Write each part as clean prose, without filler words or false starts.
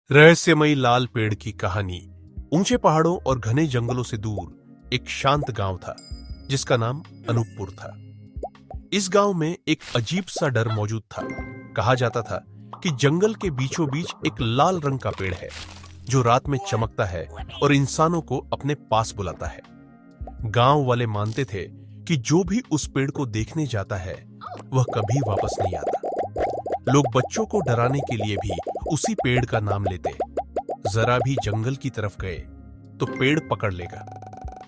रहस्यमयी लाल पेड़ की कहानी। ऊंचे पहाड़ों और घने जंगलों से दूर एक शांत गांव था जिसका नाम अनूपपुर था। इस गांव में एक अजीब सा डर मौजूद था। कहा जाता था कि जंगल के बीचों बीच एक लाल रंग का पेड़ है जो रात में चमकता है और इंसानों को अपने पास बुलाता है। गांव वाले मानते थे कि जो भी उस पेड़ को देखने जाता है वह कभी वापस नहीं आता। लोग बच्चों को डराने के लिए भी उसी पेड़ का नाम लेते। जरा भी जंगल की तरफ गए तो पेड़ पकड़ लेगा।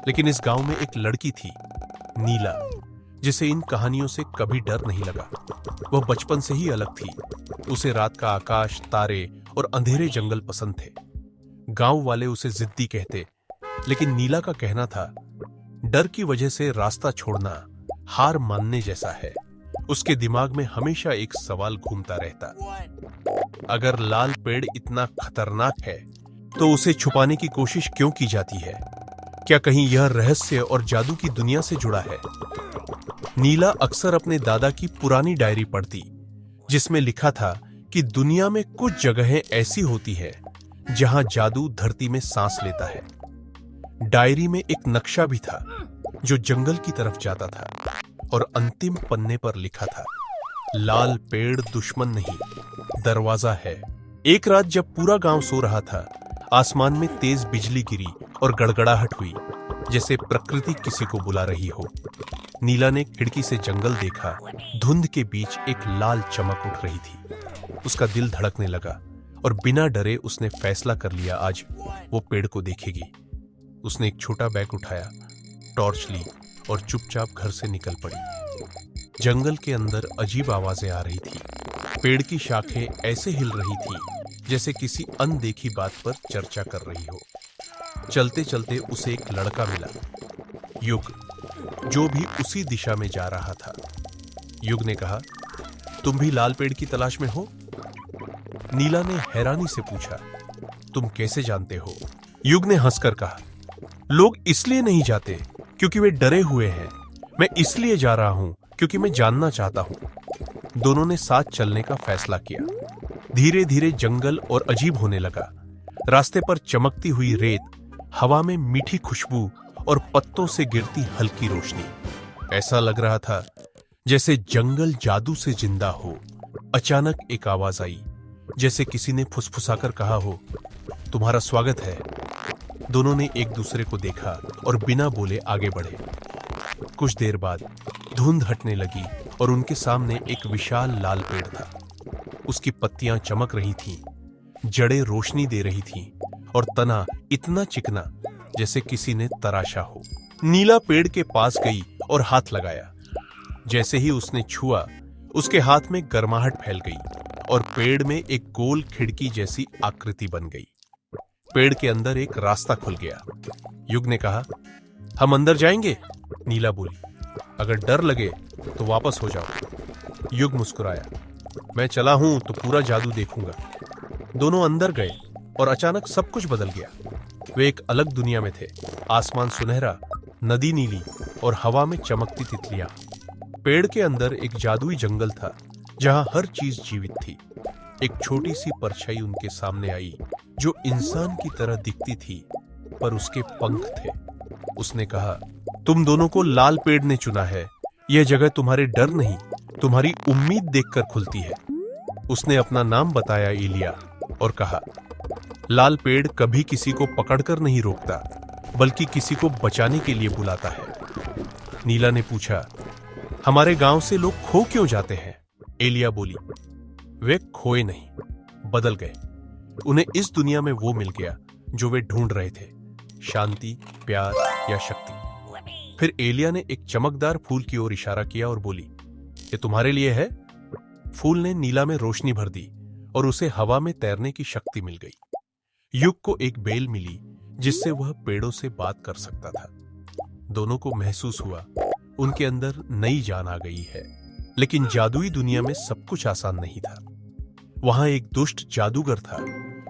लेकिन इस गांव में एक लड़की थी, नीला, जिसे इन कहानियों से कभी डर नहीं लगा। वह बचपन से ही अलग थी। उसे रात का आकाश, तारे और अंधेरे जंगल पसंद थे। गांव वाले उसे जिद्दी कहते, लेकिन नीला का कहना था, डर की वजह से रास्ता छोड़ना हार मानने जैसा है। उसके दिमाग में हमेशा एक सवाल घूमता रहता, अगर लाल पेड़ इतना खतरनाक है तो उसे छुपाने की कोशिश क्यों की जाती है? क्या कहीं यह रहस्य और जादू की दुनिया से जुड़ा है? नीला अक्सर अपने दादा की पुरानी डायरी पढ़ती, जिसमें लिखा था कि दुनिया में कुछ जगहें ऐसी होती है जहां जादू धरती में सांस लेता है। डायरी में एक नक्शा भी था जो जंगल की तरफ जाता था और अंतिम पन्ने पर लिखा था, लाल पेड़ दुश्मन नहीं, दरवाजा है। एक रात जब पूरा गांव सो रहा था, आसमान में तेज बिजली गिरी और गड़गड़ाहट हुई, जैसे प्रकृति किसी को बुला रही हो। नीला ने खिड़की से जंगल देखा। धुंध के बीच एक लाल चमक उठ रही थी। उसका दिल धड़कने लगा और बिना डरे उसने फैसला कर लिया, आज वो पेड़ को देखेगी। उसने एक छोटा बैग उठाया, टॉर्च ली और चुपचाप घर से निकल पड़ी। जंगल के अंदर अजीब आवाजें आ रही थी। पेड़ की शाखें ऐसे हिल रही थी जैसे किसी अनदेखी बात पर चर्चा कर रही हो। चलते चलते उसे एक लड़का मिला, युग, जो भी उसी दिशा में जा रहा था। युग ने कहा, तुम भी लाल पेड़ की तलाश में हो? नीला ने हैरानी से पूछा, तुम कैसे जानते हो? युग ने हंसकर कहा, लोग इसलिए नहीं जाते क्योंकि वे डरे हुए हैं। मैं इसलिए जा रहा हूं क्योंकि मैं जानना चाहता हूं। दोनों ने साथ चलने का फैसला किया। धीरे धीरे जंगल और अजीब होने लगा। रास्ते पर चमकती हुई रेत, हवा में मीठी खुशबू और पत्तों से गिरती हल्की रोशनी। ऐसा लग रहा था जैसे जंगल जादू से जिंदा हो। अचानक एक आवाज आई, जैसे किसी ने फुसफुसाकर कहा हो, तुम्हारा स्वागत है। दोनों ने एक दूसरे को देखा और बिना बोले आगे बढ़े। कुछ देर बाद धुंध हटने लगी और उनके सामने एक विशाल लाल पेड़ था। उसकी पत्तियां चमक रही थीं, जड़ें रोशनी दे रही थीं और तना इतना चिकना जैसे किसी ने तराशा हो। नीला पेड़ के पास गई और हाथ लगाया। जैसे ही उसने छुआ, उसके हाथ में गर्माहट फैल गई और पेड़ में एक गोल खिड़की जैसी आकृति बन गई। पेड़ के अंदर एक रास्ता खुल गया। युग ने कहा, हम अंदर जाएंगे? नीला बोली, अगर डर लगे तो वापस हो जाओ। युग मुस्कुराया, मैं चला हूं तो पूरा जादू देखूंगा। दोनों अंदर गए और अचानक सब कुछ बदल गया। वे एक अलग दुनिया में थे। आसमान सुनहरा, नदी नीली और हवा में चमकती तितलियां। पेड़ के अंदर एक जादुई जंगल था जहां हर चीज जीवित थी। एक छोटी सी परछाई उनके सामने आई जो इंसान की तरह दिखती थी, पर उसके पंख थे। उसने कहा, तुम दोनों को लाल पेड़ ने चुना है। यह जगह तुम्हारे डर नहीं, तुम्हारी उम्मीद देखकर खुलती है। उसने अपना नाम बताया, एलिया, और कहा, लाल पेड़ कभी किसी को पकड़कर नहीं रोकता, बल्कि किसी को बचाने के लिए बुलाता है। नीला ने पूछा, हमारे गांव से लोग खो क्यों जाते हैं? एलिया बोली, वे खोए नहीं, बदल गए। उन्हें इस दुनिया में वो मिल गया जो वे ढूंढ रहे थे, शांति, प्यार या शक्ति। फिर एलिया ने एक चमकदार फूल की ओर इशारा किया और बोली, ये तुम्हारे लिए है। फूल ने नीला में रोशनी भर दी और उसे हवा में तैरने की शक्ति मिल गई। युग को एक बेल मिली जिससे वह पेड़ों से बात कर सकता था। दोनों को महसूस हुआ उनके अंदर नई जान आ गई है। लेकिन जादुई दुनिया में सब कुछ आसान नहीं था। वहां एक दुष्ट जादूगर था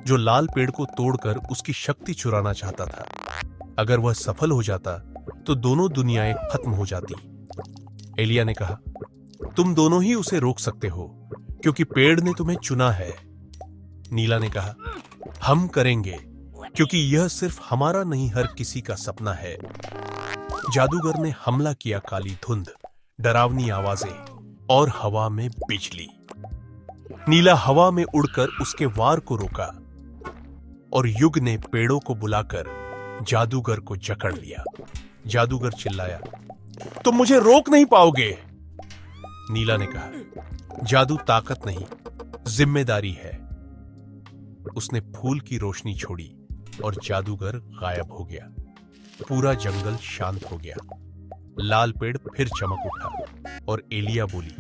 जो लाल पेड़ को तोड़कर उसकी शक्ति चुराना चाहता था। अगर वह सफल हो जाता तो दोनों दुनियाएं खत्म हो जाती। एलिया ने कहा, तुम दोनों ही उसे रोक सकते हो क्योंकि पेड़ ने तुम्हें चुना है। नीला ने कहा, हम करेंगे, क्योंकि यह सिर्फ हमारा नहीं हर किसी का सपना है। जादूगर ने हमला किया। काली धुंध, डरावनी आवाजें और हवा में बिजली। नीला हवा में उड़कर उसके वार को रोका और युग ने पेड़ों को बुलाकर जादूगर को जकड़ लिया। जादूगर चिल्लाया, तुम मुझे रोक नहीं पाओगे। नीला ने कहा, जादू ताकत नहीं, जिम्मेदारी है। उसने फूल की रोशनी छोड़ी और जादूगर गायब हो गया। पूरा जंगल शांत हो गया। लाल पेड़ फिर चमक उठा और एलिया बोली,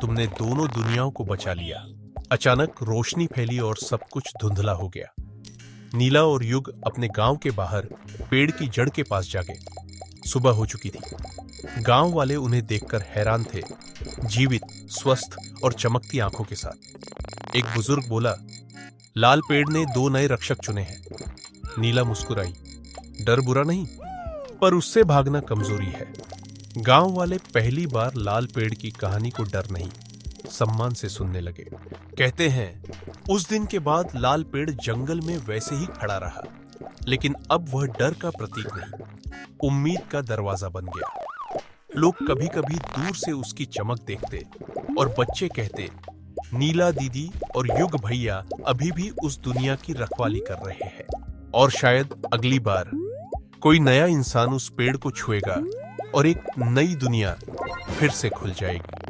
तुमने दोनों दुनियाओं को बचा लिया। अचानक रोशनी फैली और सब कुछ धुंधला हो गया। नीला और युग अपने गांव के बाहर पेड़ की जड़ के पास जा गए। सुबह हो चुकी थी। गांव वाले उन्हें देखकर हैरान थे, जीवित, स्वस्थ और चमकती आंखों के साथ। एक बुजुर्ग बोला, लाल पेड़ ने 2 नए रक्षक चुने हैं। नीला मुस्कुराई, डर बुरा नहीं, पर उससे भागना कमजोरी है। गांव वाले पहली बार लाल पेड़ की कहानी को डर नहीं, सम्मान से सुनने लगे। कहते हैं, उस दिन के बाद लाल पेड़ जंगल में वैसे ही खड़ा रहा, लेकिन अब वह डर का प्रतीक नहीं, उम्मीद का दरवाजा बन गया। लोग कभी कभी दूर से उसकी चमक देखते और बच्चे कहते, नीला दीदी और युग भैया अभी भी उस दुनिया की रखवाली कर रहे हैं। और शायद अगली बार कोई नया इंसान उस पेड़ को छुएगा और एक नई दुनिया फिर से खुल जाएगी।